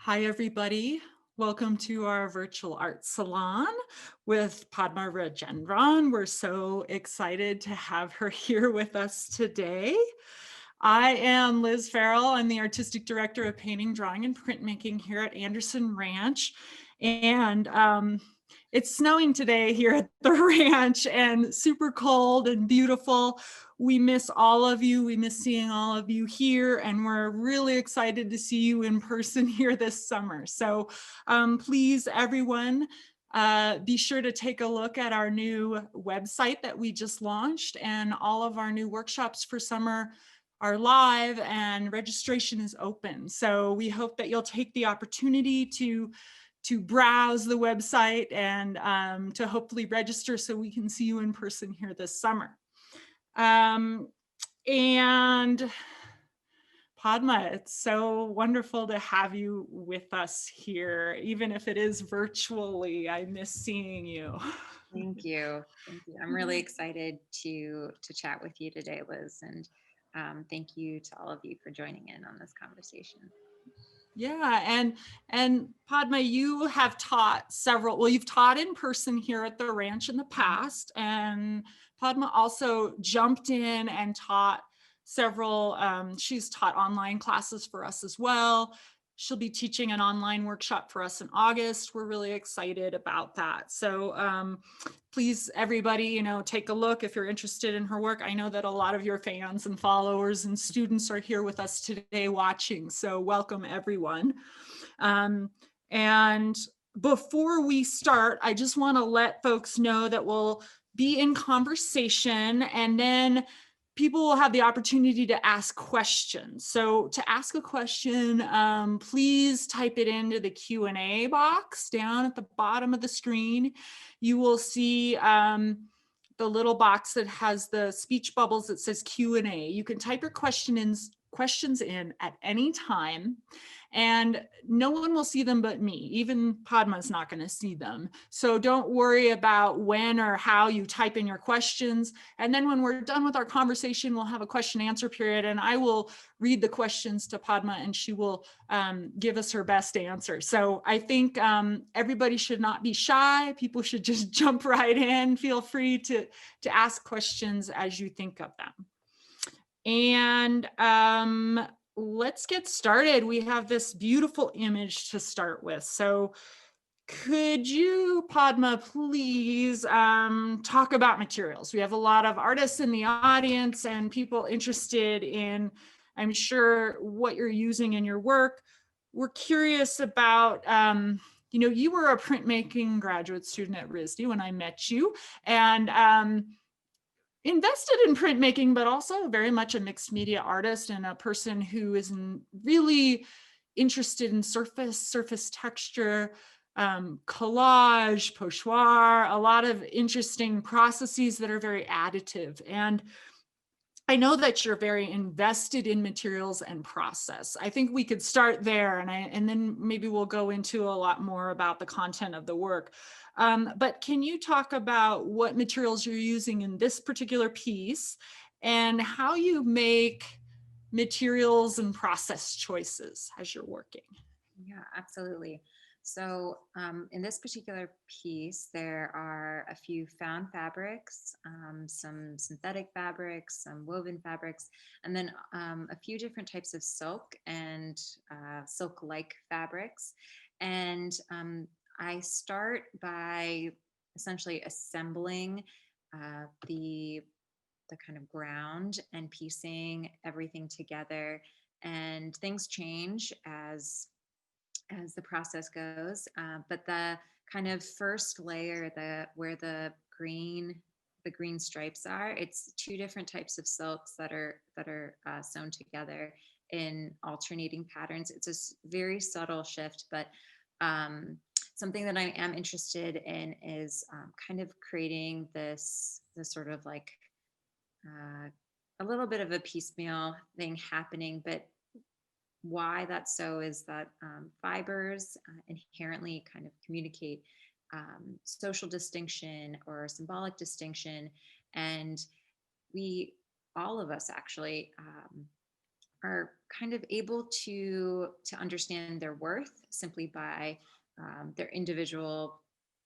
Hi, everybody. Welcome to our Virtual Art Salon with Padma Rajendran. We're so excited to have her here with us today. I am Liz Ferrill. I'm the Artistic Director of Painting, Drawing, and Printmaking here at Anderson Ranch. And it's snowing today here at the ranch and super cold and beautiful. We miss all of you. We miss seeing all of you here, and we're really excited to see you in person here this summer. So please, everyone, be sure to take a look at our new website that we just launched, and all of our new workshops for summer are live and registration is open. So we hope that you'll take the opportunity to browse the website and to hopefully register so we can see you in person here this summer. And Padma, it's so wonderful to have you with us here, even if it is virtually. I miss seeing you. Thank you. Thank you. I'm really excited to chat with you today, Liz, and thank you to all of you for joining in on this conversation. Yeah, and Padma, you have taught several, well, you've taught in person here at the ranch in the past, and Padma also jumped in and taught several, she's taught online classes for us as well. She'll be teaching an online workshop for us in August. We're really excited about that. So please, everybody, take a look if you're interested in her work. I know that a lot of your fans and followers and students are here with us today watching. So welcome, everyone. And before we start, I just want to let folks know that we'll be in conversation, and then people will have the opportunity to ask questions. So to ask a question, please type it into the Q&A box down at the bottom of the screen. You will see the little box that has the speech bubbles that says Q&A. You can type your questions in at any time, and no one will see them but me. Even Padma's not going to see them. So don't worry about when or how you type in your questions. And then when we're done with our conversation, we'll have a question answer period, and I will read the questions to Padma, and she will give us her best answer. So I think everybody should not be shy. People should just jump right in. Feel free to ask questions as you think of them. And let's get started. We have this beautiful image to start with. So could you, Padma, please talk about materials? We have a lot of artists in the audience and people interested in, I'm sure, what you're using in your work. We're curious about, you were a printmaking graduate student at RISD when I met you, and invested in printmaking, but also very much a mixed media artist and a person who is really interested in surface texture, collage, pochoir, a lot of interesting processes that are very additive. And I know that you're very invested in materials and process. I think we could start there, and then maybe we'll go into a lot more about the content of the work. But can you talk about what materials you're using in this particular piece and how you make materials and process choices as you're working? Yeah, absolutely. So in this particular piece, there are a few found fabrics, some synthetic fabrics, some woven fabrics, and then a few different types of silk and silk-like fabrics. And I start by essentially assembling the kind of ground and piecing everything together. And things change as the process goes. But the kind of first layer, where the green stripes are, it's two different types of silks that are sewn together in alternating patterns. It's a very subtle shift, but something that I am interested in is kind of creating this sort of like a little bit of a piecemeal thing happening, but why that's so is that fibers inherently kind of communicate social distinction or symbolic distinction. And we, all of us actually, are kind of able to understand their worth simply by their individual,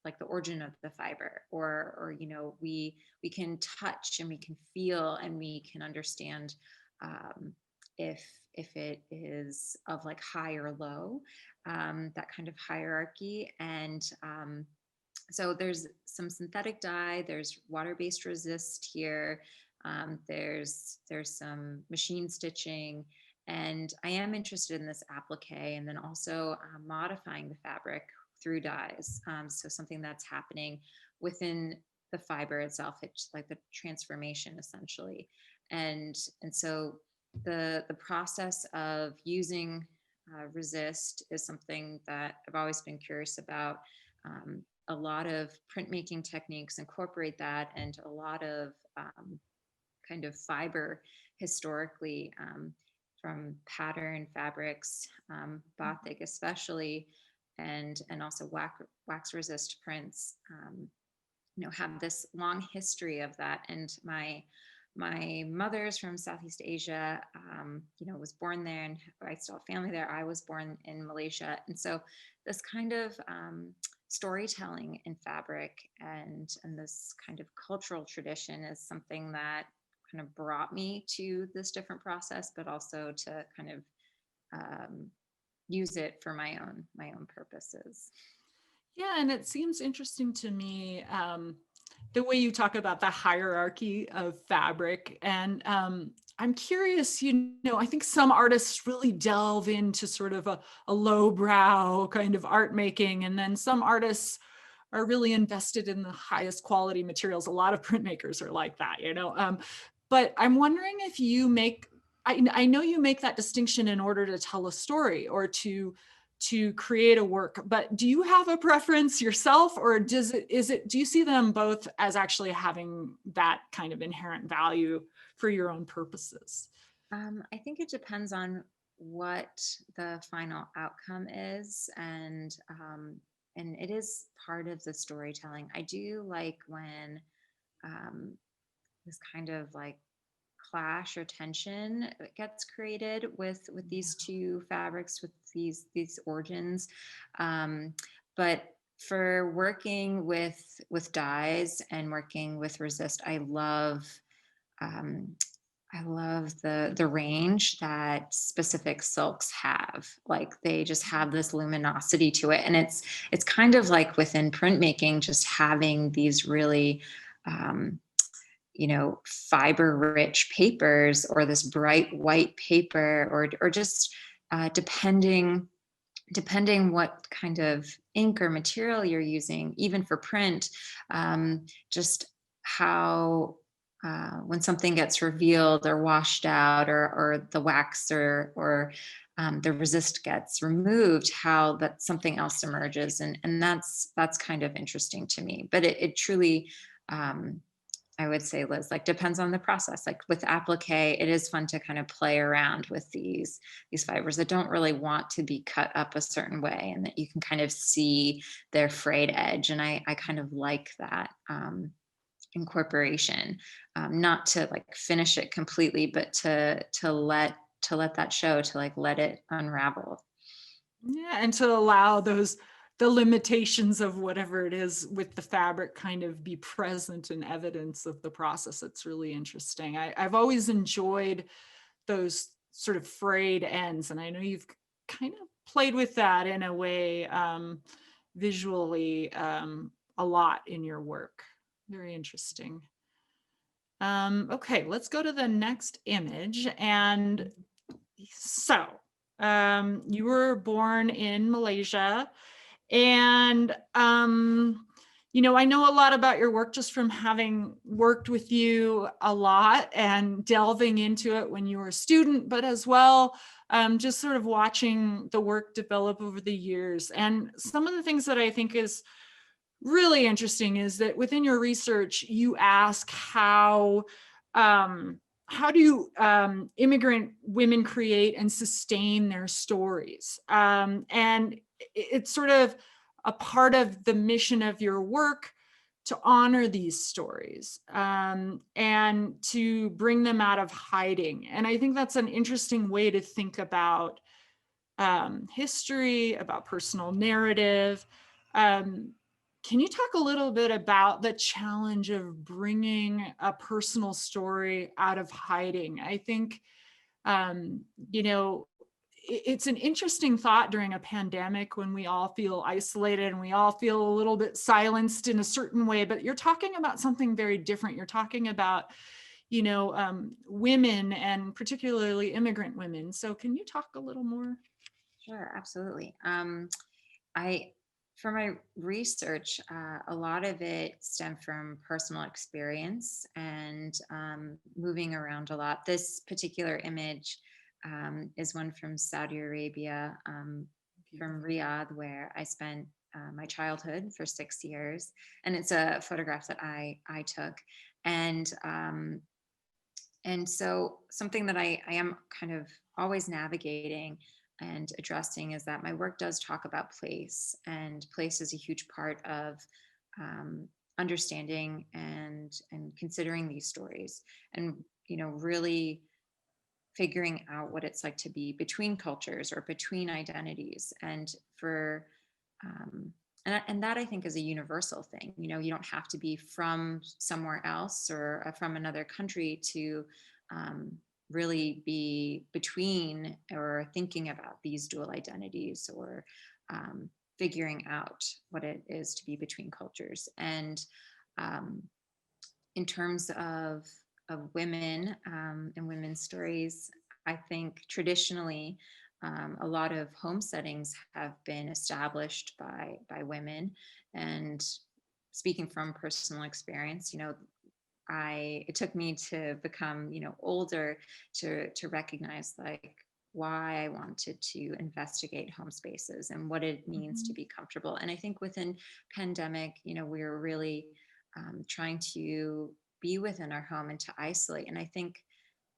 like the origin of the fiber, or we can touch and we can feel and we can understand um, if it is of like high or low, that kind of hierarchy. And so there's some synthetic dye, there's water-based resist here, there's some machine stitching, and I am interested in this applique, and then also modifying the fabric through dyes. So something that's happening within the fiber itself, it's like the transformation essentially. And so the process of using resist is something that I've always been curious about. A lot of printmaking techniques incorporate that, and a lot of kind of fiber historically, from pattern fabrics, batik especially, and also wax resist prints, have this long history of that. And my mother's from Southeast Asia, was born there, and I still have family there. I was born in Malaysia. And so this kind of storytelling in fabric, and this kind of cultural tradition is something that kind of brought me to this different process, but also to kind of use it for my own purposes. Yeah, and it seems interesting to me, the way you talk about the hierarchy of fabric. And I'm curious, I think some artists really delve into sort of a lowbrow kind of art making, and then some artists are really invested in the highest quality materials. A lot of printmakers are like that, but I'm wondering if you make, I know you make that distinction in order to tell a story or to create a work, but do you have a preference yourself, or do you see them both as actually having that kind of inherent value for your own purposes? I think it depends on what the final outcome is, and it is part of the storytelling. I do like when um, this kind of like clash or tension gets created with these two fabrics, with these origins. um, but for working with dyes and working with resist, um, I love the range that specific silks have. Like they just have this luminosity to it, and it's kind of like within printmaking, just having these really fiber rich papers, or this bright white paper, or just depending what kind of ink or material you're using, even for print, just how when something gets revealed or washed out, or the wax or the resist gets removed, how that something else emerges, and that's kind of interesting to me. But it truly, um, I would say, Liz, like depends on the process. Like with applique, it is fun to kind of play around with these fibers that don't really want to be cut up a certain way, and that you can kind of see their frayed edge. And I kind of like that incorporation, not to like finish it completely, but to let that show, to like let it unravel. Yeah, and to allow the limitations of whatever it is with the fabric kind of be present in evidence of the process. It's really interesting. I've always enjoyed those sort of frayed ends, and I know you've kind of played with that in a way, visually, a lot in your work. Very interesting. Okay, let's go to the next image. And so, you were born in Malaysia, and I know a lot about your work just from having worked with you a lot and delving into it when you were a student, but as well, just sort of watching the work develop over the years. And some of the things that I think is really interesting is that within your research, you ask how do immigrant women create and sustain their stories? And it's sort of a part of the mission of your work to honor these stories, and to bring them out of hiding. And I think that's an interesting way to think about history, about personal narrative. Can you talk a little bit about the challenge of bringing a personal story out of hiding? I think, you know, it's an interesting thought during a pandemic when we all feel isolated and we all feel a little bit silenced in a certain way, but you're talking about something very different. You're talking about, women, and particularly immigrant women. So can you talk a little more? Sure, absolutely. I, for my research, a lot of it stemmed from personal experience and moving around a lot. This particular image is one from Saudi Arabia, from Riyadh, where I spent my childhood for 6 years, and it's a photograph that I took, and so something that I am kind of always navigating and addressing is that my work does talk about place, and place is a huge part of understanding and considering these stories, and really figuring out what it's like to be between cultures or between identities, and for um, and that I think is a universal thing. You don't have to be from somewhere else or from another country to um, really be between or thinking about these dual identities, or figuring out what it is to be between cultures. And um, in terms of women and women's stories, I think traditionally a lot of home settings have been established by women. And speaking from personal experience, it took me to become older to recognize like why I wanted to investigate home spaces and what it means to Mhm. be comfortable. And I think within pandemic, we were really trying to be within our home and to isolate. And I think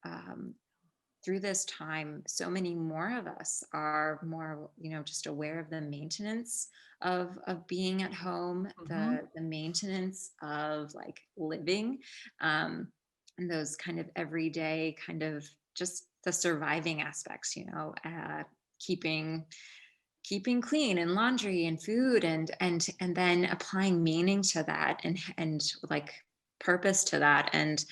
um, through this time, so many more of us are more, just aware of the maintenance of being at home, Mhm. the maintenance of like living, and those kind of everyday kind of just the surviving aspects, keeping keeping clean and laundry and food, and then applying meaning to that, and like purpose to that, and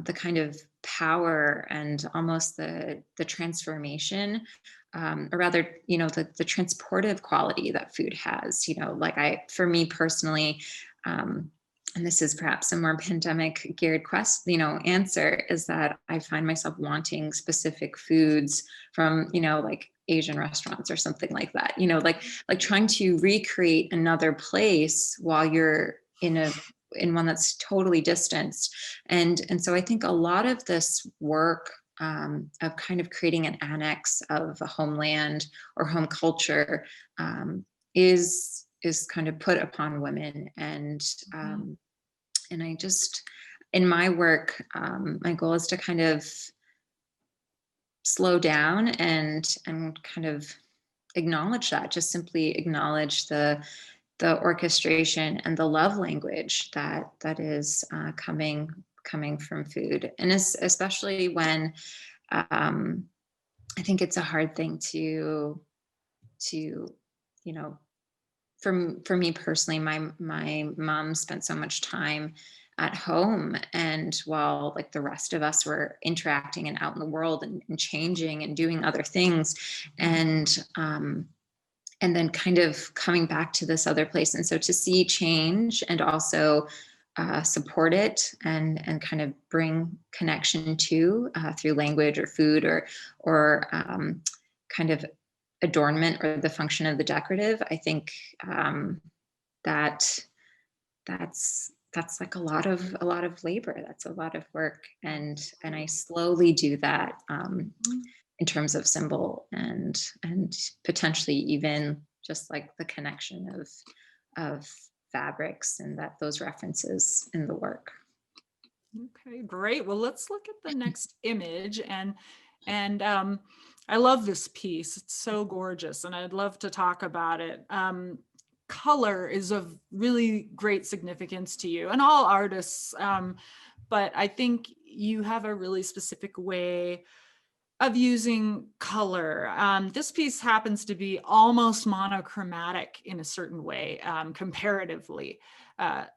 the kind of power and almost the transformation, or rather the transportive quality that food has. Like for me personally, um, and this is perhaps a more pandemic geared answer, is that I find myself wanting specific foods from like Asian restaurants or something like that. Like trying to recreate another place while you're in one that's totally distanced. And so I think a lot of this work of kind of creating an annex of a homeland or home culture is kind of put upon women. Mhm. And I just, in my work, my goal is to kind of slow down and kind of acknowledge that, just simply acknowledge the orchestration and the love language that is coming from food. And especially when um, I think it's a hard thing to for me personally, my mom spent so much time at home, and while like the rest of us were interacting and out in the world, and changing and doing other things, and then kind of coming back to this other place. And so to see change and also support it, and kind of bring connection to through language or food, or kind of adornment or the function of the decorative. I think that that's like a lot of labor. That's a lot of work, and I slowly do that Mhm. in terms of symbol, and potentially even just like the connection of fabrics, and that those references in the work. Okay, great. Well, let's look at the next image, and I love this piece. It's so gorgeous, and I'd love to talk about it. color is of really great significance to you, and all artists, but I think you have a really specific way of using color. This piece happens to be almost monochromatic in a certain way, comparatively.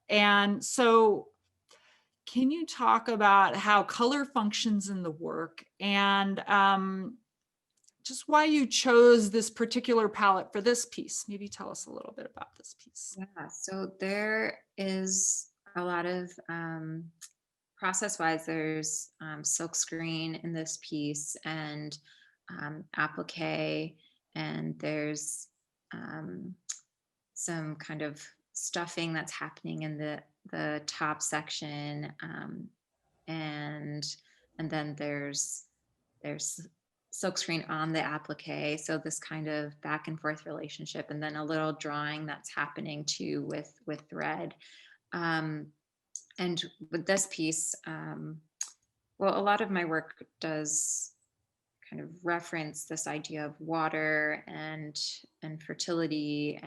And so can you talk about how color functions in the work, and just why you chose this particular palette for this piece? Maybe tell us a little bit about this piece. Yeah, so there is a lot of process-wise. There's silk screen in this piece, and applique, and there's um, some kind of stuffing that's happening in the top section, and then there's silkscreen on the applique. So this kind of back and forth relationship, and then a little drawing that's happening too with thread. Um, and with this piece, well, a lot of my work does kind of reference this idea of water and fertility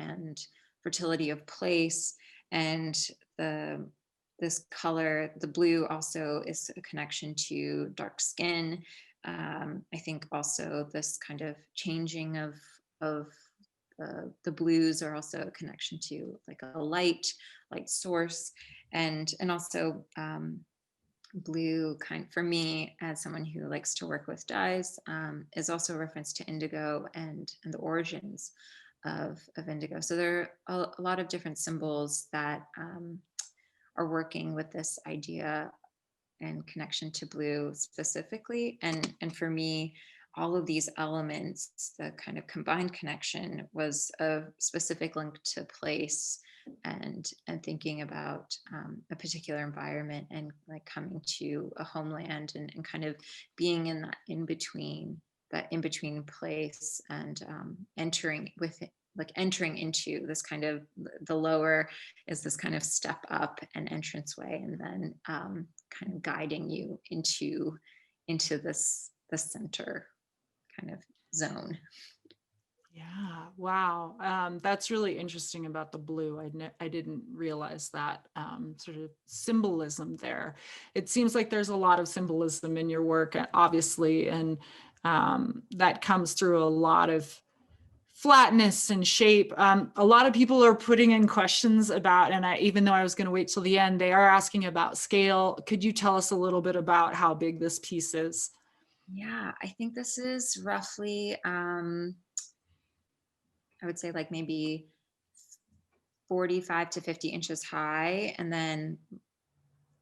of place, and this color, the blue, also is a connection to dark skin. I think also this kind of changing of the blues are also a connection to like a light source, and also blue, kind for me as someone who likes to work with dyes, is also a reference to indigo and the origins of indigo. So there are a lot of different symbols that are working with this idea and connection to blue specifically. And for me, all of these elements, the kind of combined connection was a specific link to place, and thinking about a particular environment, and like coming to a homeland, and kind of being in that in between place, and entering with it, like entering into this kind of, the lower is this kind of step up and entranceway, and then kind of guiding you into this the center kind of zone. Yeah, wow. That's really interesting about the blue. I didn't realize that sort of symbolism there. It seems like there's a lot of symbolism in your work, obviously, and that comes through a lot of flatness and shape. A lot of people are putting in questions about, and even though I was going to wait till the end, they are asking about scale. Could you tell us a little bit about how big this piece is? Yeah, I think this is roughly, I would say like maybe 45 to 50 inches high, and then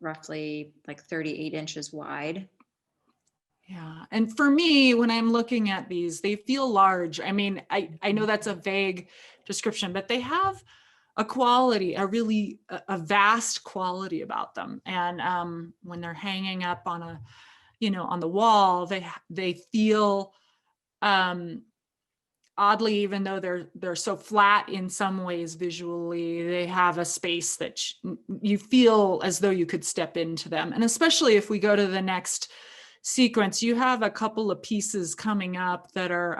roughly like 38 inches wide. Yeah. And for me, when I'm looking at these, they feel large. I mean, I know that's a vague description, but they have a quality, a vast quality about them. And when they're hanging up on on the wall, they feel, oddly, even though they're so flat in some ways visually, they have a space that you feel as though you could step into them. And especially if we go to the next sequence, you have a couple of pieces coming up that are,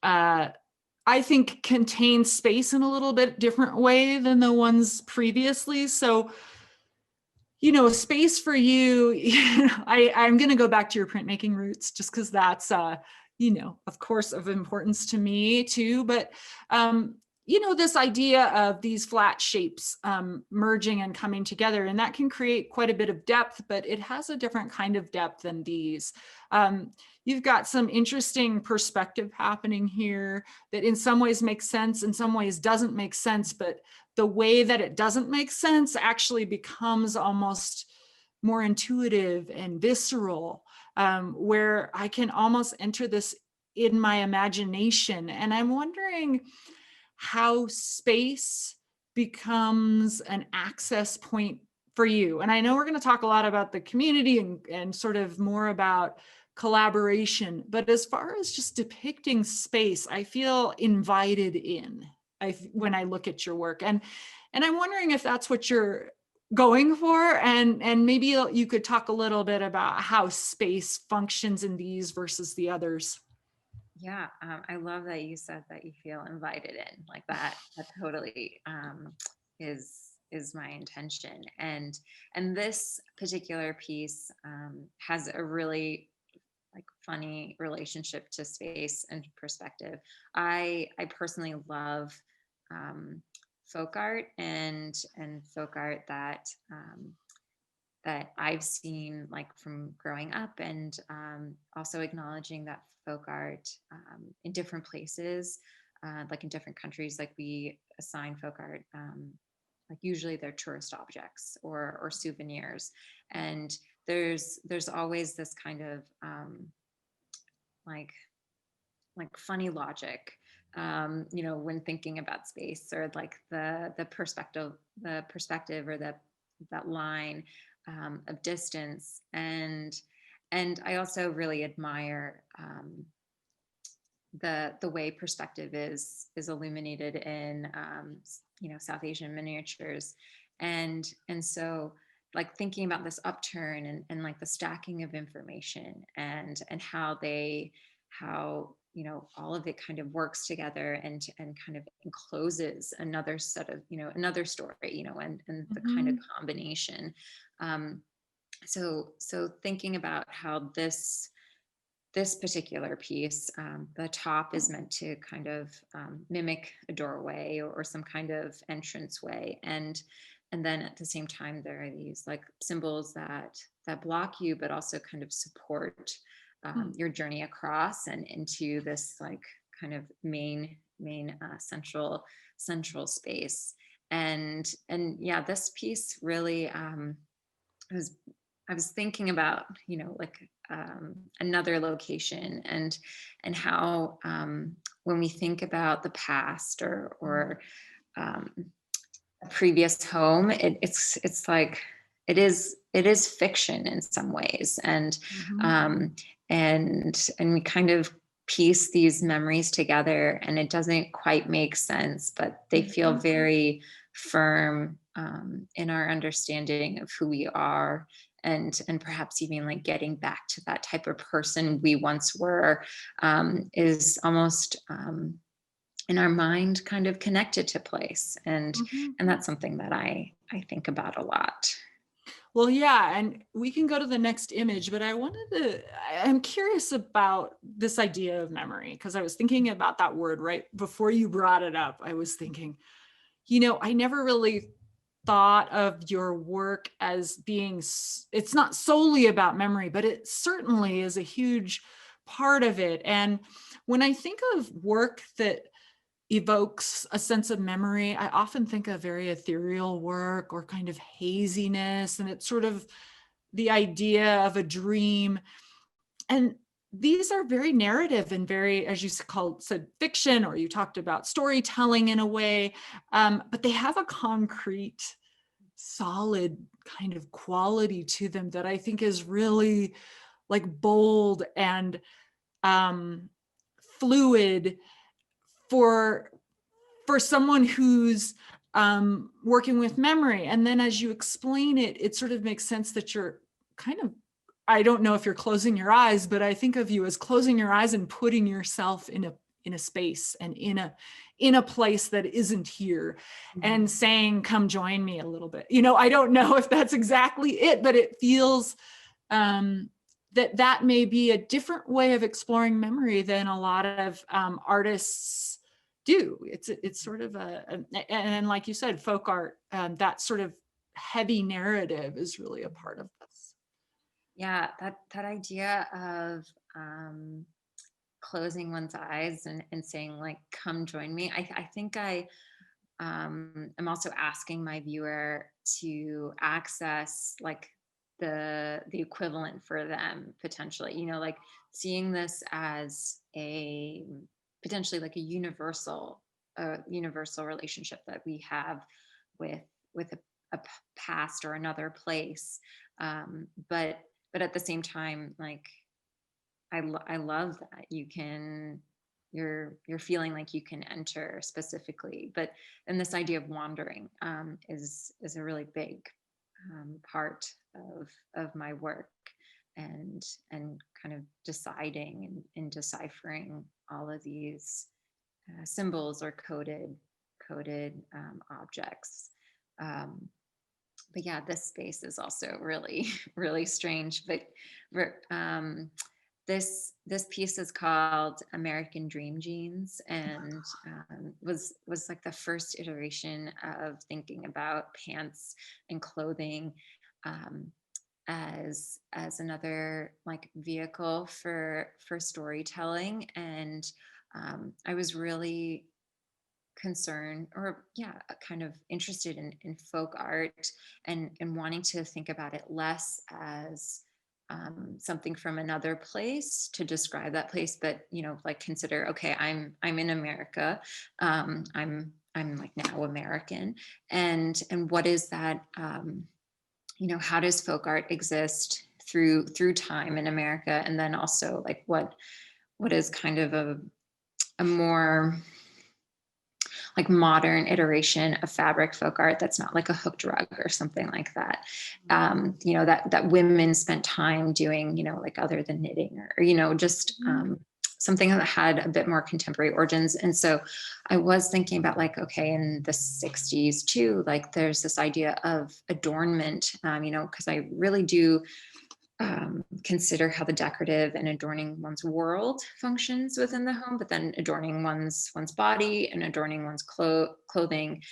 I think, contain space in a little bit different way than the ones previously. So, space for you, I'm going to go back to your printmaking roots just because that's, of course, of importance to me too. But, this idea of these flat shapes merging and coming together, and that can create quite a bit of depth, but it has a different kind of depth than these. You've got some interesting perspective happening here that in some ways makes sense, in some ways doesn't make sense, but the way that it doesn't make sense actually becomes almost more intuitive and visceral, where I can almost enter this in my imagination. And I'm wondering how space becomes an access point for you. And I know we're going to talk a lot about the community and sort of more about collaboration, but as far as just depicting space, I feel invited in when I look at your work. And I'm wondering if that's what you're going for, and maybe you could talk a little bit about how space functions in these versus the others. Yeah, I love that you said that you feel invited in like that. That totally is my intention. And this particular piece has a really like funny relationship to space and perspective. I personally love um, folk art and folk art that I've seen like from growing up, and also acknowledging that folk art in different places, like in different countries, like we assign folk art, like usually they're tourist objects or souvenirs, and there's always this kind of like funny logic, when thinking about space, or like the perspective or that line of distance. And I also really admire the way perspective is illuminated in South Asian miniatures. And so like thinking about this upturn and like the stacking of information and how all of it kind of works together and kind of encloses another set of another story, and the kind of Mhm. combination. Um, so thinking about how this particular piece, the top is meant to kind of mimic a doorway or some kind of entranceway, and then at the same time there are these like symbols that block you, but also kind of support Hmm. your journey across and into this like kind of main central space. And yeah, this piece really was I was thinking about, like another location, and how when we think about the past or um, a previous home, it's like it is fiction in some ways, Mhm. um, and we kind of piece these memories together, and it doesn't quite make sense, but they feel Mhm. very firm in our understanding of who we are, and perhaps even like getting back to that type of person we once were, is almost in our mind kind of connected to place, Mhm. and that's something that I think about a lot. Well, yeah, and we can go to the next image, but I'm curious about this idea of memory because I was thinking about that word right before you brought it up. I was thinking, I never really thought of your work as it's not solely about memory, but it certainly is a huge part of it. And when I think of work that evokes a sense of memory, I often think of very ethereal work or kind of haziness. And it's sort of the idea of a dream. And these are very narrative and very, as you said, fiction, or you talked about storytelling in a way, but they have a concrete, solid kind of quality to them that I think is really like bold and um, fluid for someone who's working with memory. And then as you explain it, it sort of makes sense that you're kind of, I don't know if you're closing your eyes, but I think of you as closing your eyes and putting yourself in a space and in a place that isn't here, Mhm. and saying, come join me a little bit. I don't know if that's exactly it, but it feels that may be a different way of exploring memory than a lot of artists do. It's sort of and like you said, folk art, that sort of heavy narrative is really a part of this. Yeah, that idea of closing one's eyes and saying like, come join me. I think I'm also asking my viewer to access like the equivalent for them potentially, like seeing this as a potentially like a universal relationship that we have with a past or another place. But at the same time, like I love that you're feeling like you can enter specifically, but and this idea of wandering is a really big part of my work. and kind of deciding and deciphering all of these symbols or coded objects. Um, but yeah, this space is also really really strange. But this piece is called American Dream Jeans, and was like the first iteration of thinking about pants and clothing um, as another like vehicle for storytelling. And I was really concerned, or yeah, kind of interested in folk art, and wanting to think about it less as something from another place to describe that place, but like consider, okay, I'm in America, I'm like now American, and what is that, how does folk art exist through time in America, and then also like what is kind of a more like modern iteration of fabric folk art that's not like a hooked rug or something like that. That women spent time doing, like other than knitting, or just something that had a bit more contemporary origins. And so I was thinking about like, okay, in the 60s too, like there's this idea of adornment, because I really do consider how the decorative and adorning one's world functions within the home, but then adorning one's body and adorning one's clothing,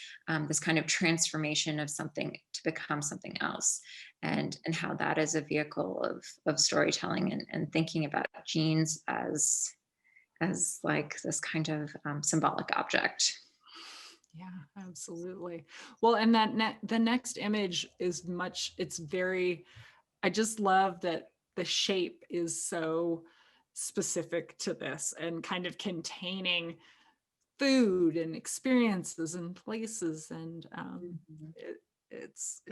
this kind of transformation of something to become something else, and how that is a vehicle of storytelling, and thinking about jeans as like this kind of symbolic object. Yeah, absolutely. Well, and the next image is it's very, I just love that the shape is so specific to this and kind of containing food and experiences and places. And Mhm. it's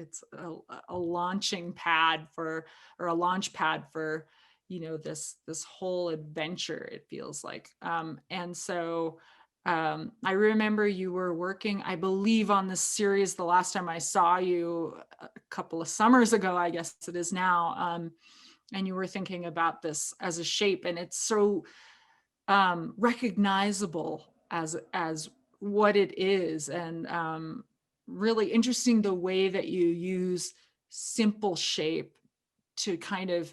a launching pad for, or a launch pad for, this whole adventure, it feels like. And so I remember you were working, I believe, on this series the last time I saw you a couple of summers ago, I guess it is now. And you were thinking about this as a shape, and it's so recognizable as what it is. And really interesting the way that you use simple shape to kind of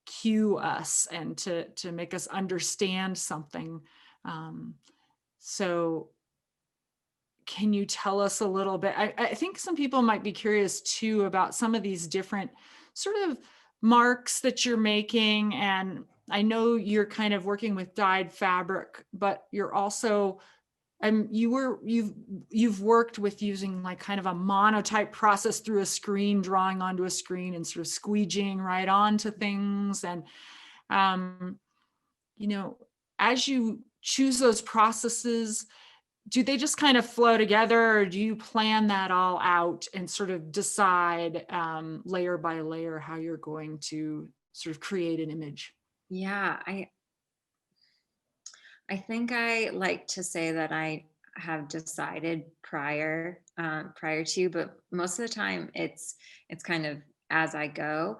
cue us and to make us understand something. Um, so can you tell us a little bit? I think some people might be curious too about some of these different sort of marks that you're making. And I know you're kind of working with dyed fabric, but you're also, you've worked with using like kind of a monotype process through a screen, drawing onto a screen and sort of squeegeeing right onto things. And um, you know, as you choose those processes, do they just kind of flow together, or do you plan that all out and sort of decide layer by layer how you're going to sort of create an image? Yeah, I think I like to say that I have decided prior to, but most of the time it's kind of as I go.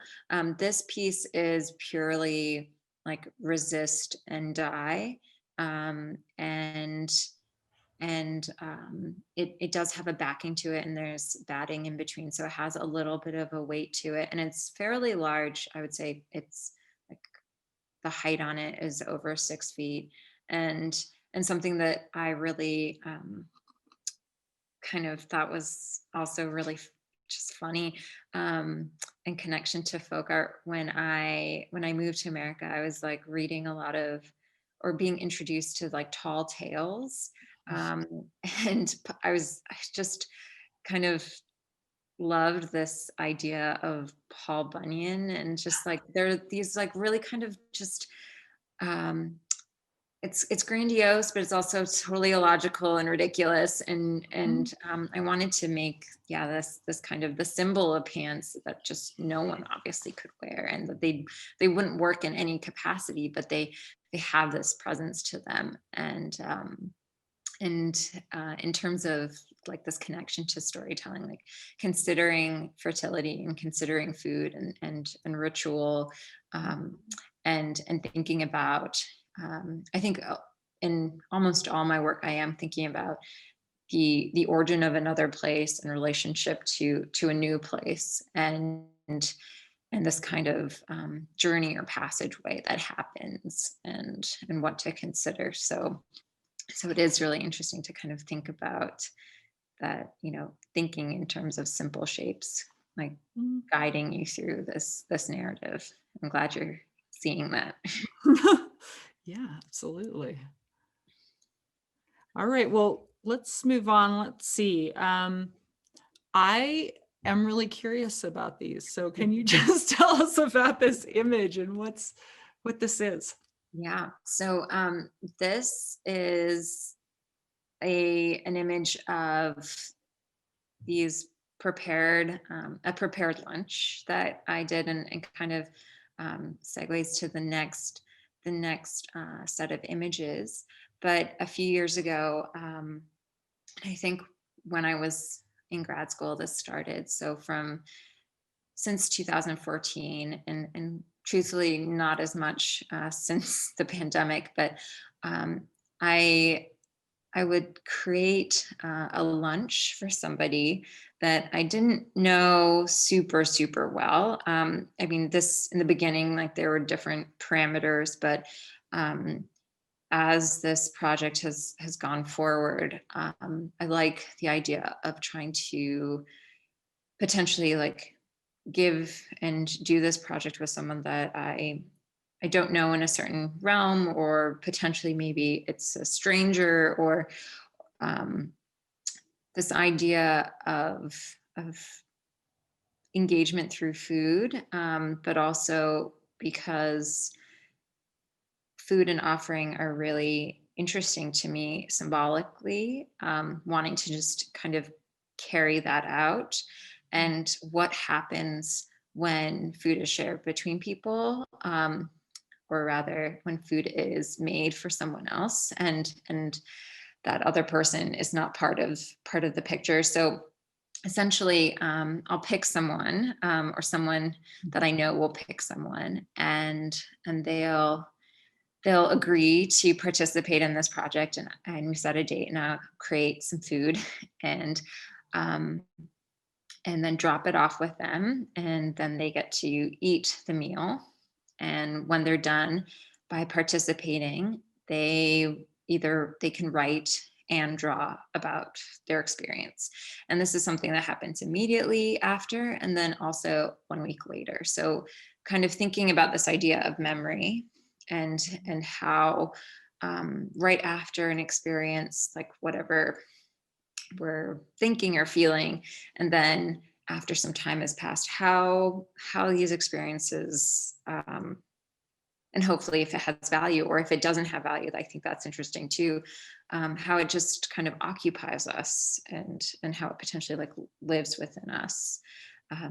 This piece is purely like resist and die, and it does have a backing to it, and there's batting in between, so it has a little bit of a weight to it, and it's fairly large. I would say it's like the height on it is over 6 feet, and something that I really kind of thought was also really just funny, in connection to folk art. When I moved to America, I was like reading a lot of, or being introduced to like tall tales, um, and I just kind of loved this idea of Paul Bunyan, and just like there are these like really kind of just um it's grandiose, but it's also totally illogical and ridiculous, and I wanted to make, yeah, this kind of the symbol of pants that just no one obviously could wear, and that they wouldn't work in any capacity, but they have this presence to them. And in terms of like this connection to storytelling, like considering fertility and considering food and ritual, and thinking about, I think in almost all my work, I am thinking about the origin of another place in relationship to a new place, and this kind of journey or passageway that happens, and what to consider. So it is really interesting to kind of think about that, thinking in terms of simple shapes, like Mm. guiding you through this narrative. I'm glad you're seeing that. Yeah, absolutely. All right, well, let's move on. Let's see. I am really curious about these. So can you just tell us about this image and what this is? Yeah. So this is an image of these a prepared lunch that I did, and kind of segues to the next set of images. But a few years ago, I think when I was in grad school, this started. So since 2014, and truthfully, not as much since the pandemic, but um, I I would create a lunch for somebody that I didn't know super, super well. I mean, this in the beginning, like there were different parameters, but um, as this project has gone forward, I like the idea of trying to potentially like give and do this project with someone that I don't know in a certain realm, or potentially maybe it's a stranger, or um, this idea of engagement through food, but also because food and offering are really interesting to me symbolically, wanting to just kind of carry that out, and what happens when food is shared between people, or rather when food is made for someone else, and that other person is not part of the picture. So essentially, I'll pick someone, or someone that I know will pick someone, and they'll agree to participate in this project, and we set a date, and I'll create some food, and um, and then drop it off with them, and then they get to eat the meal. And when they're done, by participating, they can write and draw about their experience. And this is something that happens immediately after, and then also 1 week later. So kind of thinking about this idea of memory, and how right after an experience, like whatever we're thinking or feeling, and then after some time has passed, how these experiences, and hopefully if it has value, or if it doesn't have value, I think that's interesting too, how it just kind of occupies us, and how it potentially like lives within us.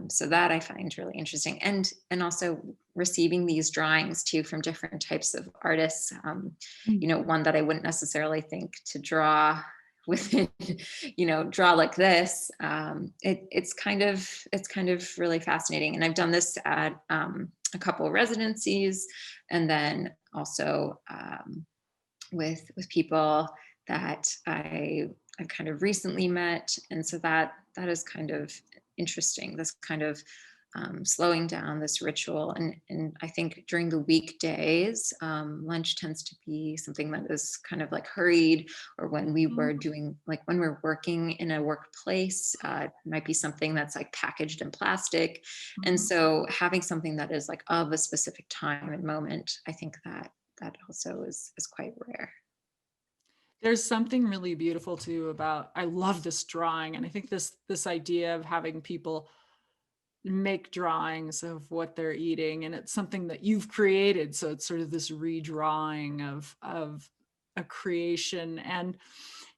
So that I find really interesting, and also receiving these drawings too from different types of artists. One that I wouldn't necessarily think to draw within, draw like this. It's kind of really fascinating, and I've done this at a couple of residencies, and then also with people that I've kind of recently met, and so that is kind of interesting. This kind of slowing down this ritual, and I think during the weekdays, lunch tends to be something that is kind of like hurried, or when we were doing, like when we're working in a workplace, it might be something that's like packaged in plastic, and so having something that is like of a specific time and moment, I think that also is quite rare. There's something really beautiful too about, I love this drawing, and I think this idea of having people make drawings of what they're eating, and it's something that you've created, so it's sort of this redrawing of a creation. And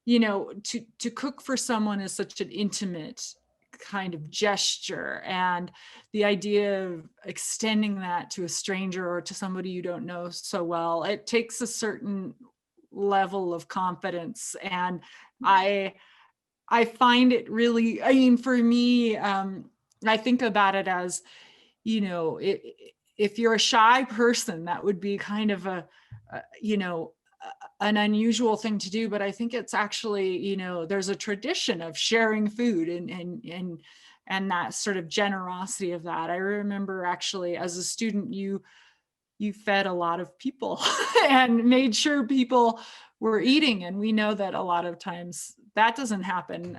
to cook for someone is such an intimate kind of gesture, and the idea of extending that to a stranger or to somebody you don't know so well, it takes a certain level of confidence. And I I find it really, I mean, for me, I think about it as, you know, if you're a shy person, that would be kind of you know, an unusual thing to do. But I think it's actually, you know, there's a tradition of sharing food and that sort of generosity of that. I remember actually as a student, you fed a lot of people and made sure people were eating. And we know that a lot of times that doesn't happen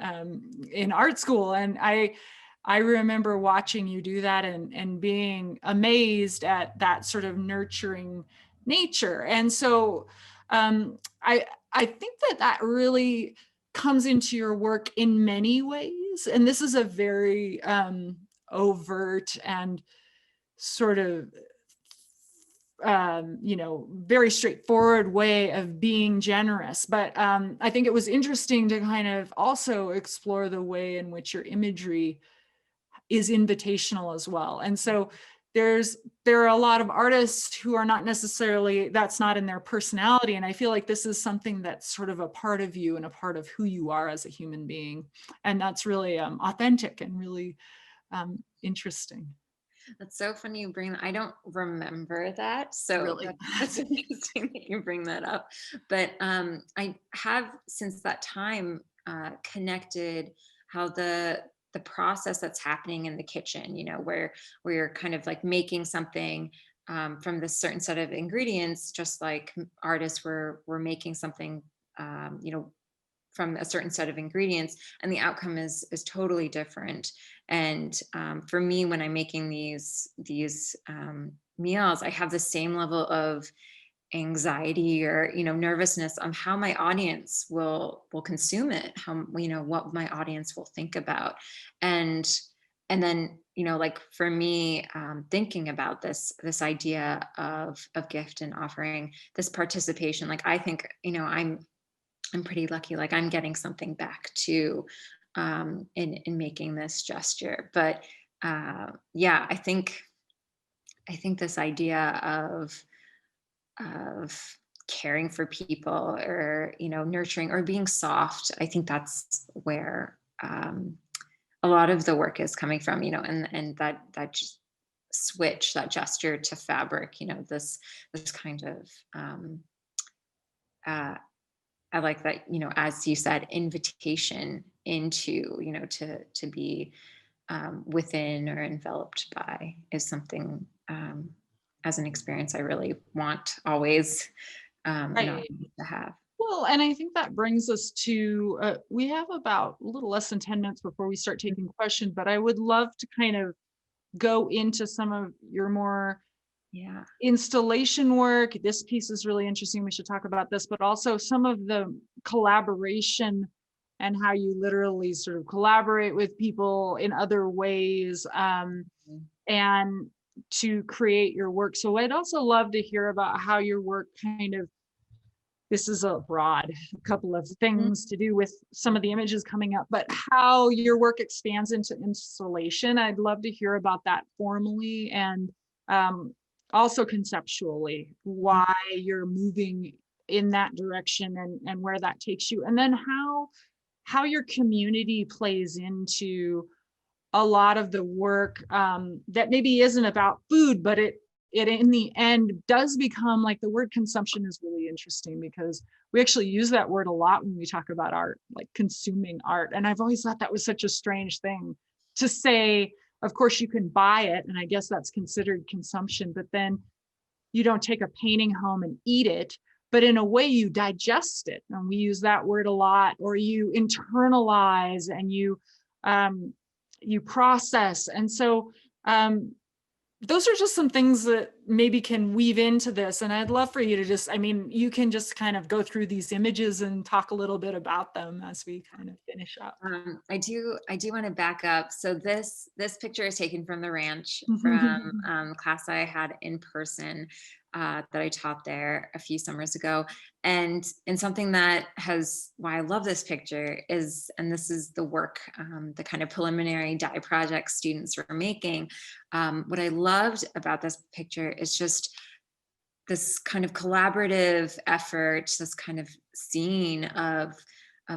in art school. And I remember watching you do that and being amazed at that sort of nurturing nature. And so I think that that really comes into your work in many ways. And this is a very overt and sort of you know, very straightforward way of being generous. But I think it was interesting to kind of also explore the way in which your imagery is invitational as well. And so there are a lot of artists who are not necessarily, that's not in their personality. And I feel like this is something that's sort of a part of you and a part of who you are as a human being. And that's really authentic and really interesting. That's so funny you bring that. I don't remember that. So Really. that's interesting that you bring that up. But I have since that time connected how the process that's happening in the kitchen, you know, where you're kind of like making something from this certain set of ingredients, just like artists were making something, you know, from a certain set of ingredients, and the outcome is totally different. And for me, when I'm making these meals, I have the same level of anxiety or, you know, nervousness on how my audience will consume it, how, you know, what my audience will think about. And then, you know, like for me, thinking about this idea of gift and offering, this participation, like I think, you know, I'm pretty lucky. Like I'm getting something back too, in making this gesture. But yeah, I think this idea of caring for people, or, you know, nurturing or being soft, I think that's where a lot of the work is coming from. You know, and that just switch, that gesture to fabric. You know, this kind of uh, I like that, you know, as you said, invitation into, you know, to be within or enveloped by is something, as an experience I really want always, an Right. audience to have. Well, and I think that brings us to, we have about a little less than 10 minutes before we start taking questions, but I would love to kind of go into some of your more Yeah. installation work. This piece is really interesting. We should talk about this, but also some of the collaboration and how you literally sort of collaborate with people in other ways, Mm. and to create your work. So I'd also love to hear about how your work kind of, this is a broad couple of Mhm. things to do with some of the images coming up, but how your work expands into installation. I'd love to hear about that formally and also conceptually, why you're moving in that direction and where that takes you. And then how your community plays into a lot of the work that maybe isn't about food, but it in the end does become, like, the word consumption is really interesting because we actually use that word a lot when we talk about art, like consuming art. And I've always thought that was such a strange thing to say. Of course, you can buy it, and I guess that's considered consumption, but then you don't take a painting home and eat it, but in a way you digest it. And we use that word a lot, or you internalize and um, you process. And so those are just some things that maybe can weave into this. And I'd love for you to just, I mean, you can just kind of go through these images and talk a little bit about them as we kind of finish up. I do want to back up. So this picture is taken from the ranch, from class I had in person, that I taught there a few summers ago. And something that has, why I love this picture is, and this is the work, the kind of preliminary dye project students were making. What I loved about this picture is just this kind of collaborative effort, this kind of scene of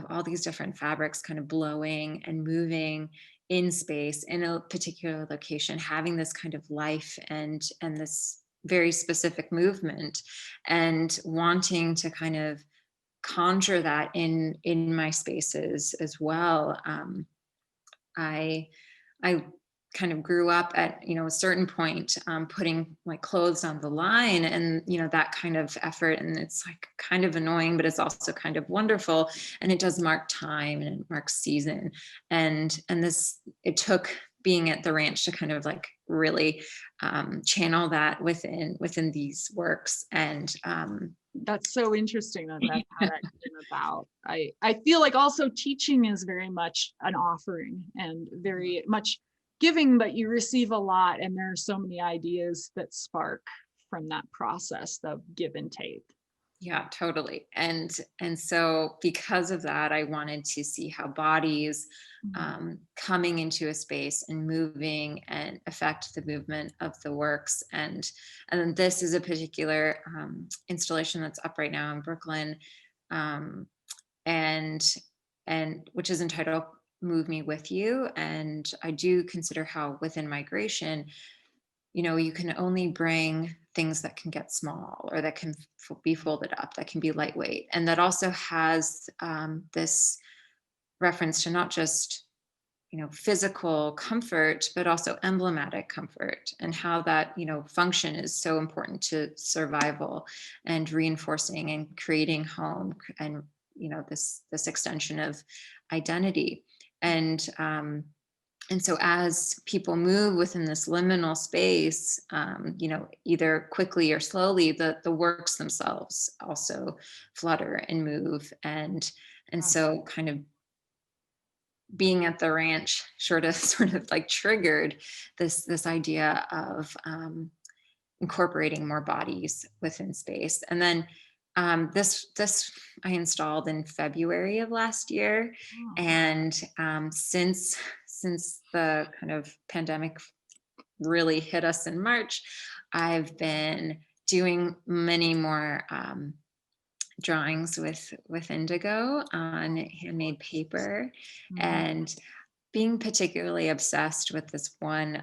all these different fabrics kind of blowing and moving in space in a particular location, having this kind of life and this very specific movement, and wanting to kind of conjure that in my spaces as well. I I kind of grew up at, a certain point, putting like clothes on the line, and that kind of effort, and it's like kind of annoying, but it's also kind of wonderful, and it does mark time and it marks season, and this, it took being at the ranch to kind of like really channel that within these works. And That's so interesting that that's how that came about. I feel like also teaching is very much an offering and very much giving, but you receive a lot, and there are so many ideas that spark from that process of give and take. Yeah, totally. And so because of that, I wanted to see how bodies Mhm. coming into a space and moving and affect the movement of the works. And then this is a particular installation that's up right now in Brooklyn, um, and and which is entitled "Move Me with You." And I do consider how within migration, you can only bring things that can get small, or that can be folded up, that can be lightweight. And that also has this reference to not just, physical comfort, but also emblematic comfort, and how that, function is so important to survival and reinforcing and creating home, and, this extension of identity. And so as people move within this liminal space, either quickly or slowly, the works themselves also flutter and move. And Ah, so kind of being at the ranch sort of like triggered this idea of incorporating more bodies within space. And then this I installed in February of last year. oh, And since the kind of pandemic really hit us in March, I've been doing many more drawings with indigo on handmade paper, mhm. and being particularly obsessed with this one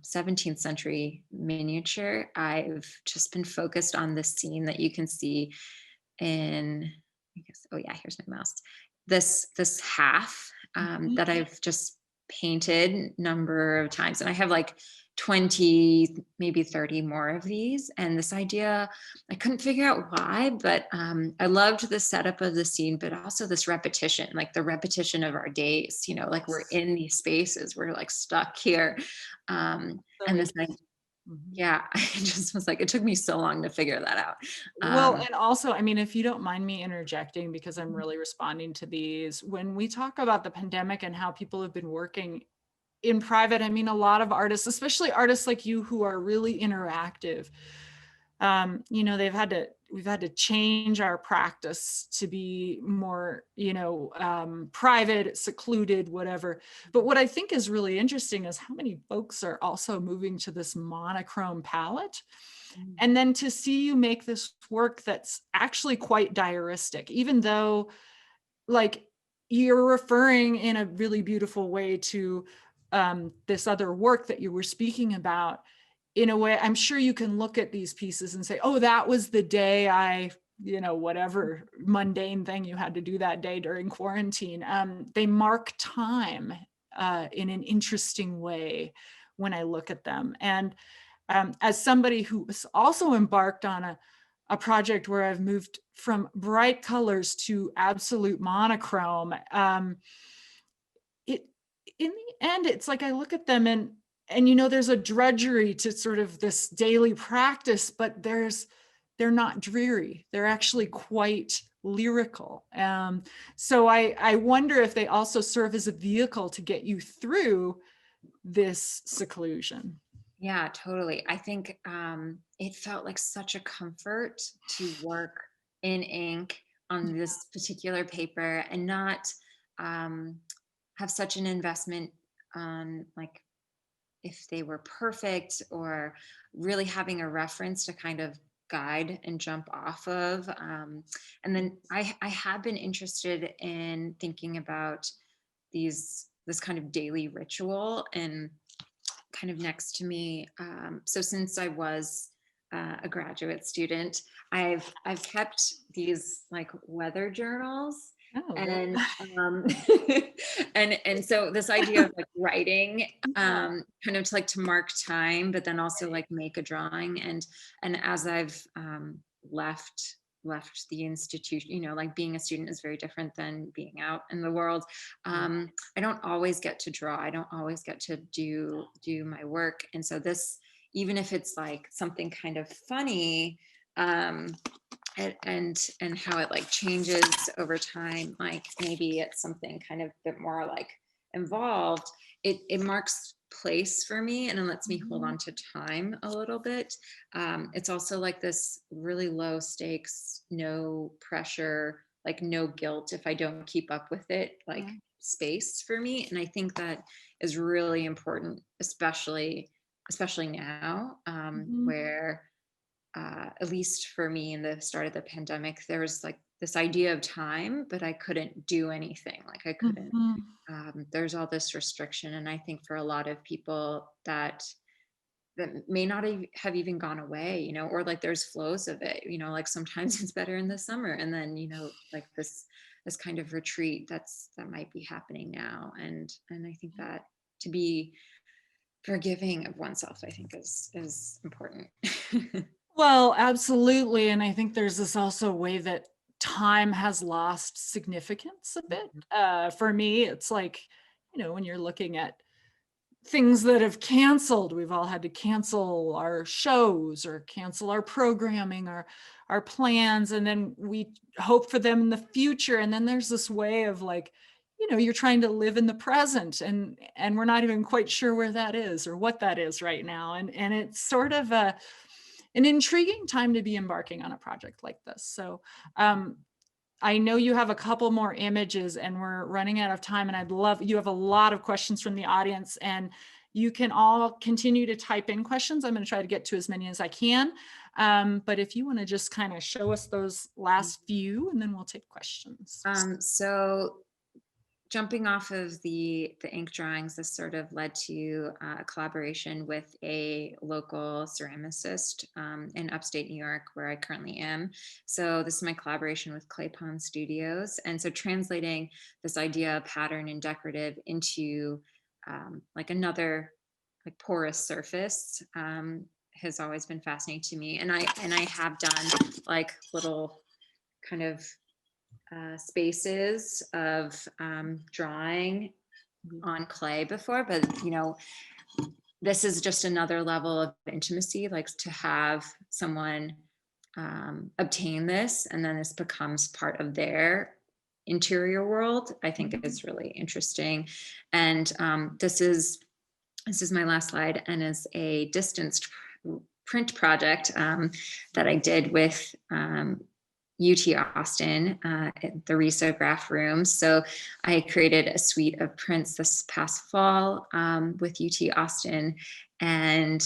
17th century miniature. I've just been focused on this scene that you can see in, I guess, oh yeah, here's my mouse. This half Mhm. that I've just painted number of times, and I have like 20, maybe 30 more of these. And this idea, I couldn't figure out why, but I loved the setup of the scene, but also this repetition, like the repetition of our days, like we're Yes. in these spaces, we're like stuck here. So And this, interesting. Mhm. yeah, I just was like, it took me so long to figure that out. Well, Um, and also, I mean, if you don't mind me interjecting, because I'm really responding to these, when we talk about the pandemic and how people have been working in private, I mean, a lot of artists, especially artists like you who are really interactive, we've had to change our practice to be more, private, secluded, whatever. But what I think is really interesting is how many folks are also moving to this monochrome palette. And then to see you make this work that's actually quite diaristic, even though like you're referring in a really beautiful way to this other work that you were speaking about. In a way, I'm sure you can look at these pieces and say, oh, that was the day whatever mundane thing you had to do that day during quarantine. They mark time in an interesting way when I look at them. And as somebody who was also embarked on a project where I've moved from bright colors to absolute monochrome, it in the end, it's like I look at them and there's a drudgery to sort of this daily practice, but they're not dreary. They're actually quite lyrical. So I wonder if they also serve as a vehicle to get you through this seclusion. Yeah, totally. I think it felt like such a comfort to work in ink on this particular paper, and not um, have such an investment on like if they were perfect, or really having a reference to kind of guide and jump off of. And then I have been interested in thinking about this kind of daily ritual, and kind of next to me. So since I was a graduate student, I've kept these like weather journals, Oh, very and nice. and so this idea of like writing, kind of to like to mark time, but then also like make a drawing. And as I've left the institution, like being a student is very different than being out in the world. I don't always get to draw. I don't always get to do my work. And so this, even if it's like something kind of funny, and how it like changes over time, like maybe it's something kind of a bit more like involved, it marks place for me, and it lets me hold on to time a little bit. It's also like this really low stakes, no pressure, like no guilt if I don't keep up with it, like space for me. And I think that is really important, especially now, where at least for me in the start of the pandemic, there was like this idea of time, but I couldn't do anything. Like I couldn't, there's all this restriction. And I think for a lot of people that may not have even gone away, or like there's flows of it, like sometimes it's better in the summer. And then, like this kind of retreat that might be happening now. And I think that to be forgiving of oneself, I think is important. Well, absolutely. And I think there's this also way that time has lost significance a bit. For me, it's like, when you're looking at things that have canceled, we've all had to cancel our shows or cancel our programming or our plans. And then we hope for them in the future. And then there's this way of like, you're trying to live in the present, and we're not even quite sure where that is or what that is right now. And it's sort of an intriguing time to be embarking on a project like this. So I know you have a couple more images and we're running out of time, and you have a lot of questions from the audience, and you can all continue to type in questions. I'm going to try to get to as many as I can. But if you want to just kind of show us those last few, and then we'll take questions. So jumping off of the ink drawings, this sort of led to a collaboration with a local ceramicist in upstate New York, where I currently am. So this is my collaboration with Clay Pond Studios. And so translating this idea of pattern and decorative into like another like porous surface has always been fascinating to me. And I have done like little kind of spaces of drawing on clay before, but this is just another level of intimacy, like to have someone obtain this, and then this becomes part of their interior world. I think is really interesting. And this is my last slide, and is a distanced print project that I did with UT Austin, the risograph room. So I created a suite of prints this past fall with UT Austin, and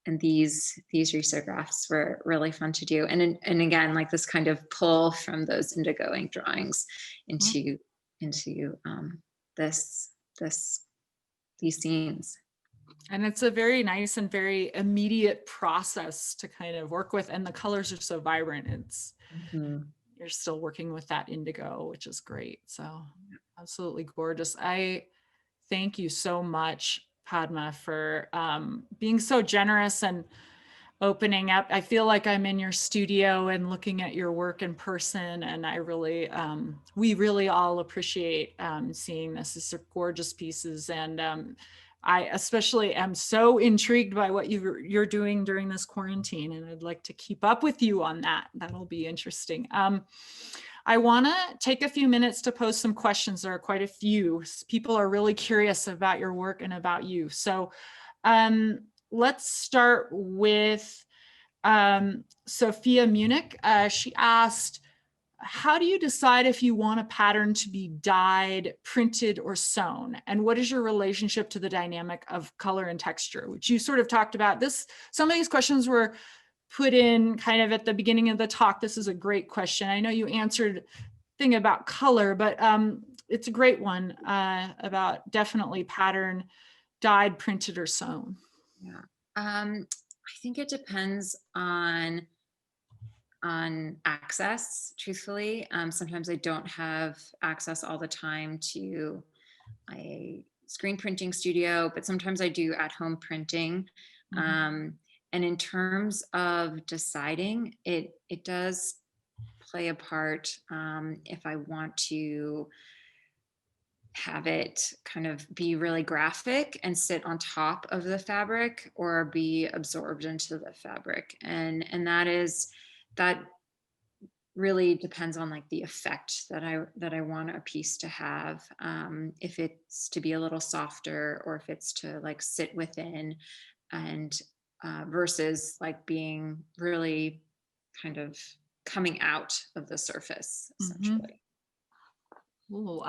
these risographs were really fun to do. And again, like this kind of pull from those indigo ink drawings into these scenes. And it's a very nice and very immediate process to kind of work with. And the colors are so vibrant. It's, you're still working with that indigo, which is great. So absolutely gorgeous. I thank you so much, Padma, for being so generous and opening up. I feel like I'm in your studio and looking at your work in person. And I really, we really all appreciate seeing this. These are gorgeous pieces. And I especially am so intrigued by what you're doing during this quarantine, and I'd like to keep up with you on that. That'll be interesting. I want to take a few minutes to pose some questions. There are quite a few. People are really curious about your work and about you. So let's start with Sophia Munich. She asked, how do you decide if you want a pattern to be dyed, printed, or sewn? And what is your relationship to the dynamic of color and texture, which you sort of talked about? Some of these questions were put in kind of at the beginning of the talk, this is a great question. I know you answered thing about color, but it's a great one about definitely pattern, dyed, printed, or sewn. Yeah. I think it depends on access, truthfully. Sometimes I don't have access all the time to a screen printing studio, but sometimes I do at home printing. And in terms of deciding, it does play a part if I want to have it kind of be really graphic and sit on top of the fabric, or be absorbed into the fabric. And that really depends on like the effect that I want a piece to have. If it's to be a little softer, or if it's to like sit within, and versus like being really kind of coming out of the surface, essentially. Ooh,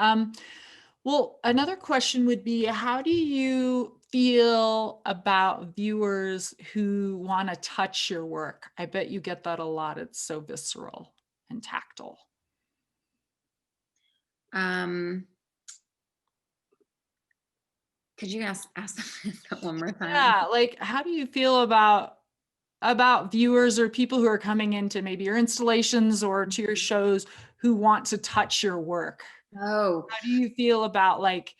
well, another question would be, how do you feel about viewers who want to touch your work? I bet you get that a lot. It's so visceral and tactile. Um, could you ask that one more time? Yeah, like how do you feel about viewers or people who are coming into maybe your installations or to your shows who want to touch your work? Oh, How do you feel about like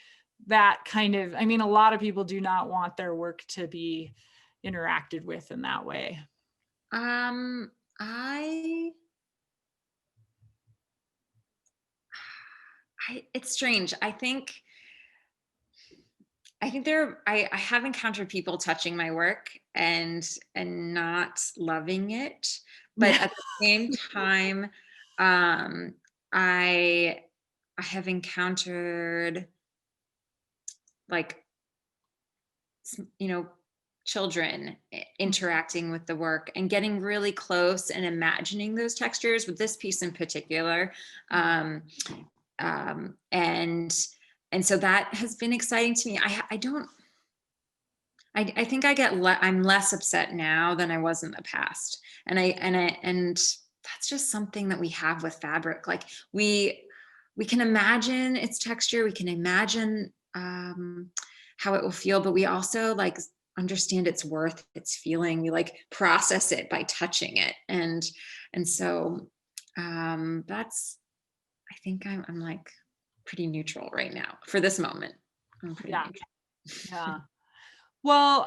that kind of, I mean, a lot of people do not want their work to be interacted with in that way. um, I, it's strange. I think I have encountered people touching my work and not loving it, but Yeah. at the same time, um, I I have encountered like children interacting with the work and getting really close and imagining those textures with this piece in particular. Um, and so that has been exciting to me. I don't I think I'm less upset now than I was in the past. And that's just something that we have with fabric. Like we can imagine its texture, we can imagine how it will feel, but we also like understand its worth, its feeling. We like process it by touching it. And so that's I think I'm like pretty neutral right now for this moment. I'm pretty Yeah. neutral. Yeah. Well,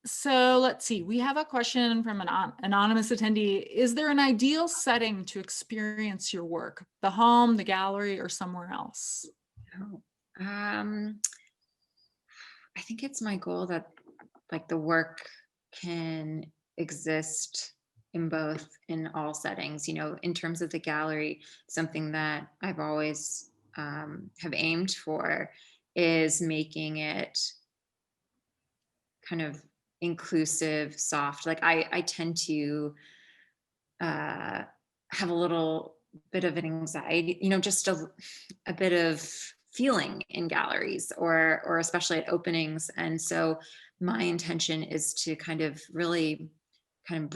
so let's see. We have a question from an anonymous attendee. Is there an ideal setting to experience your work? The home, the gallery, or somewhere else? Oh, I think it's my goal that like the work can exist in all settings. In terms of the gallery, something that I've always have aimed for is making it kind of inclusive, soft. Like I tend to uh, have a little bit of an anxiety, just a bit of feeling in galleries, or especially at openings. And so my intention is to kind of really kind of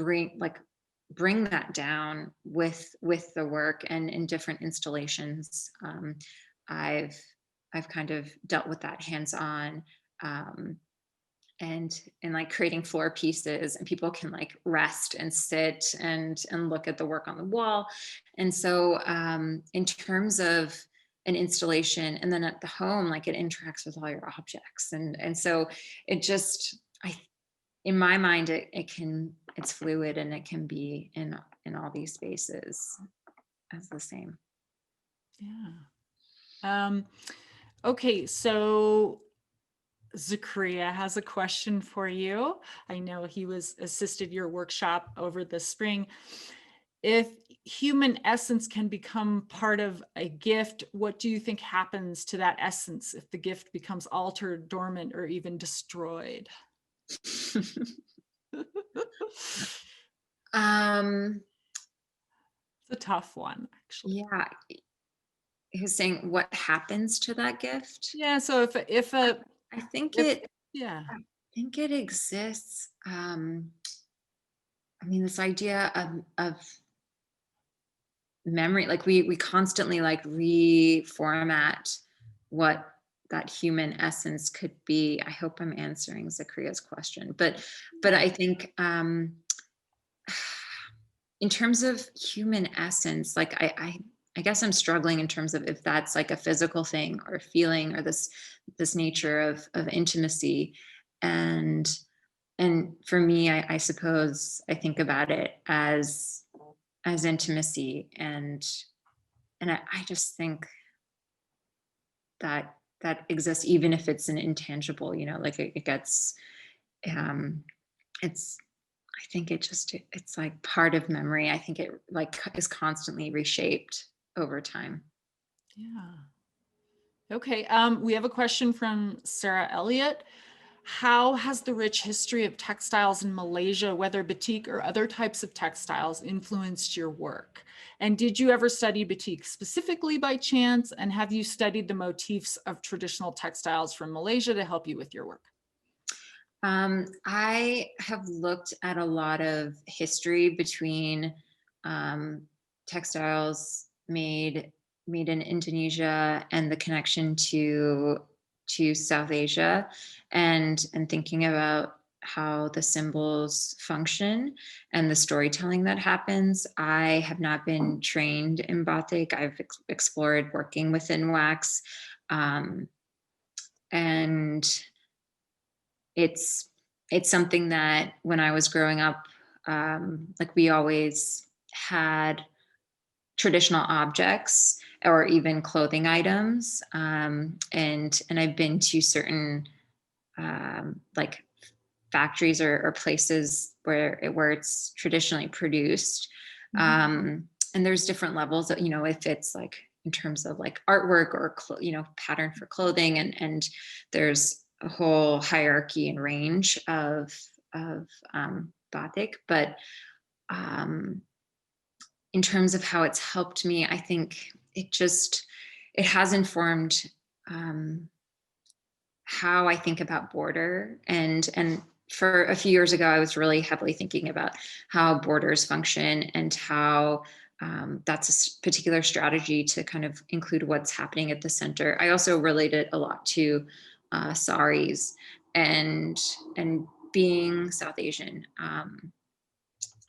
bring that down with the work. And in different installations, I've kind of dealt with that hands-on, um, and like creating floor pieces, and people can like rest and sit and look at the work on the wall. And so in terms of an installation, and then at the home, like it interacts with all your objects. And so it just in my mind, it's fluid, and it can be in all these spaces as the same. Yeah. Okay, so Zachariah has a question for you. I know he assisted your workshop over the spring. If human essence can become part of a gift, what do you think happens to that essence if the gift becomes altered, dormant, or even destroyed? It's um a tough one, actually. yeah, he was saying what happens to that gift. Yeah, so I think if it yeah. I think it exists. I mean, this idea of memory, like we constantly like reformat what that human essence could be. I hope I'm answering Zakria's question, but I think in terms of human essence, like I guess I'm struggling in terms of if that's like a physical thing or feeling or this nature of intimacy. And for me, I suppose I think about it as intimacy, and I just think that that exists even if it's an intangible, you know, like it gets um it's I think it's like part of memory. I think it like is constantly reshaped over time. Yeah. Okay, we have a question from Sarah Elliott. How has the rich history of textiles in Malaysia, whether batik or other types of textiles, influenced your work? And did you ever study batik specifically by chance? And have you studied the motifs of traditional textiles from Malaysia to help you with your work? I have looked at a lot of history between textiles made in Indonesia and the connection to South Asia, and thinking about how the symbols function and the storytelling that happens. I have not been trained in batik. I've explored working within wax, um, and it's it's something that when I was growing up, like we always had traditional objects or even clothing items, and I've been to certain like factories or places where it's traditionally produced, and there's different levels of, you know, if it's like in terms of like artwork or you know, pattern for clothing, and there's a whole hierarchy and range of batik. But um, in terms of how it's helped me, I think it has informed um, how I think about border, and for a few years ago, I was really heavily thinking about how borders function and how that's a particular strategy to kind of include what's happening at the center. I also relate it a lot to saris, and and being South Asian.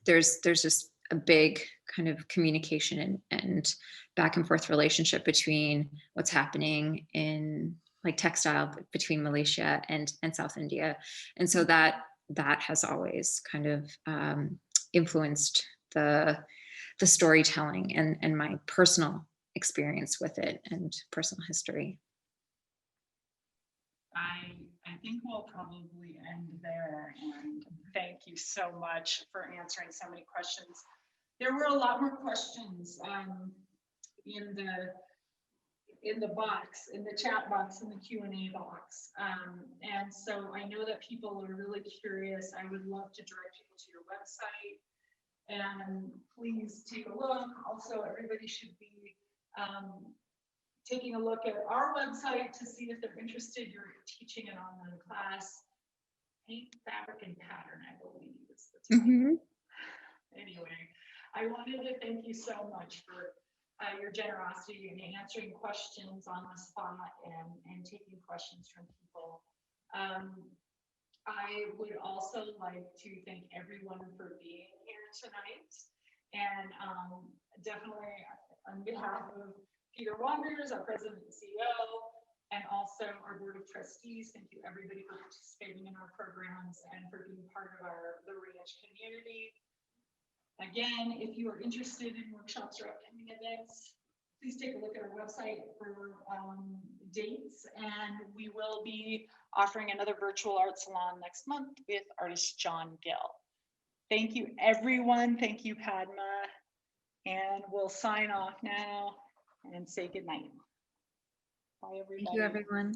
There's just a big kind of communication and back and forth relationship between what's happening in like textile between Malaysia and South India, and so that has always kind of influenced the storytelling and my personal experience with it and personal history. I think we'll probably end there, and thank you so much for answering so many questions. There were a lot more questions in the box, in the chat box, in the Q&A box. And so I know that people are really curious. I would love to direct people to your website, and please take a look. Also, everybody should be taking a look at our website to see if they're interested. You're teaching an online class, Paint, Fabric, and Pattern, I believe is the title. Anyway, I wanted to thank you so much for your generosity in answering questions on the spot and taking questions from people. I would also like to thank everyone for being here tonight, and definitely on behalf of Peter Wanders, our president and CEO, and also our board of trustees, thank you everybody for participating in our programs and for being part of the Ranch community. Again, if you are interested in workshops or upcoming events, please take a look at our website for dates, and we will be offering another virtual art salon next month with artist John Gill. Thank you, everyone. Thank you, Padma. And we'll sign off now and say goodnight. Bye, everybody. Thank you, everyone.